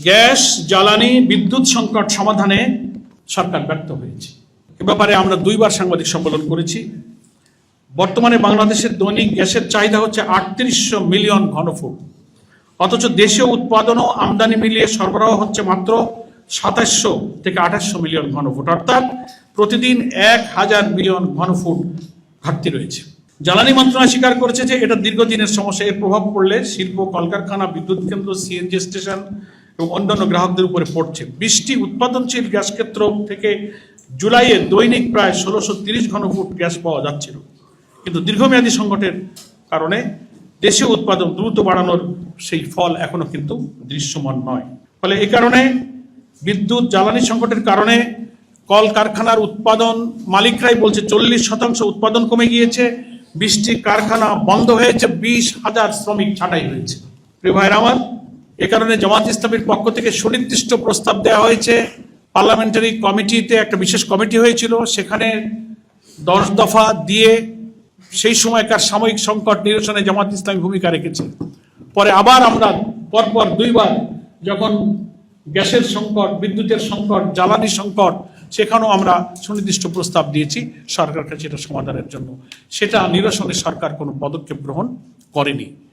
Gas, জ্বালানি, বিদ্যুৎ সংকট সমাধানে সরকার ব্যর্থ হয়েছে। এ ব্যাপারে আমরা দুইবার সাংবাদিক সম্মেলন করেছি। বর্তমানে বাংলাদেশের দৈনিক গ্যাসের চাহিদা হচ্ছে ৩৮০০ মিলিয়ন ঘনফুট, অথচ দেশীয় উৎপাদন ও আমদানি মিলিয়ে সরবরাহ হচ্ছে মাত্র ২৭০০ থেকে ২৮০০ মিলিয়ন ঘনফুট, অর্থাৎ প্রতিদিন ১,০০০ মিলিয়ন ঘনফুট ঘাটতি রয়েছে। জ্বালানি মন্ত্রণালয় স্বীকার করেছে যে এটা দীর্ঘদিনের সমস্যা। এর প্রভাব পড়লে শিল্প, কলকারখানা, বিদ্যুৎ কেন্দ্র, সিএনজি স্টেশন এবং অন্যান্য গ্রাহকদের উপরে পড়ছে। ২০টি উৎপাদনশীল গ্যাস ক্ষেত্র থেকে জুলাইয়ে দৈনিক প্রায় ১৬৩০ ঘনফুট গ্যাস পাওয়া যাচ্ছিল, কিন্তু দীর্ঘমেয়াদী সংকটের কারণে দেশীয় উৎপাদন দ্রুত বাড়ানোর সেই ফল এখনো কিন্তু দৃশ্যমান নয়। ফলে এই কারণে বিদ্যুৎ জ্বালানি সংকটের কারণে কলকারখানার উৎপাদন মালিকরাই বলছে ৪০% উৎপাদন কমে গিয়েছে, ২০টি কারখানা বন্ধ হয়েছে, ২০,০০০ শ্রমিক ছাঁটাই হয়েছে। প্রিয় ভাইয়েরা আমার, এ কারণে জামাত ইসলামীর পক্ষ থেকে সুনির্দিষ্ট প্রস্তাব দেওয়া হয়েছে। পার্লামেন্টারি কমিটিতে একটা বিশেষ কমিটি হয়েছিল, সেখানে ১০ দফা দিয়ে সেই সময়কার সাময়িক সংকট নিরসনে জামাত ইসলামী ভূমিকা রেখেছে। পরে আবার আমরা পরপর দুইবার যখন গ্যাসের সংকট, বিদ্যুতের সংকট, জ্বালানি সংকট, সেখানেও আমরা সুনির্দিষ্ট প্রস্তাব দিয়েছি সরকার কাছে এটা সমাধানের জন্য। সেটা নিরসনে সরকার কোনো পদক্ষেপ গ্রহণ করেনি।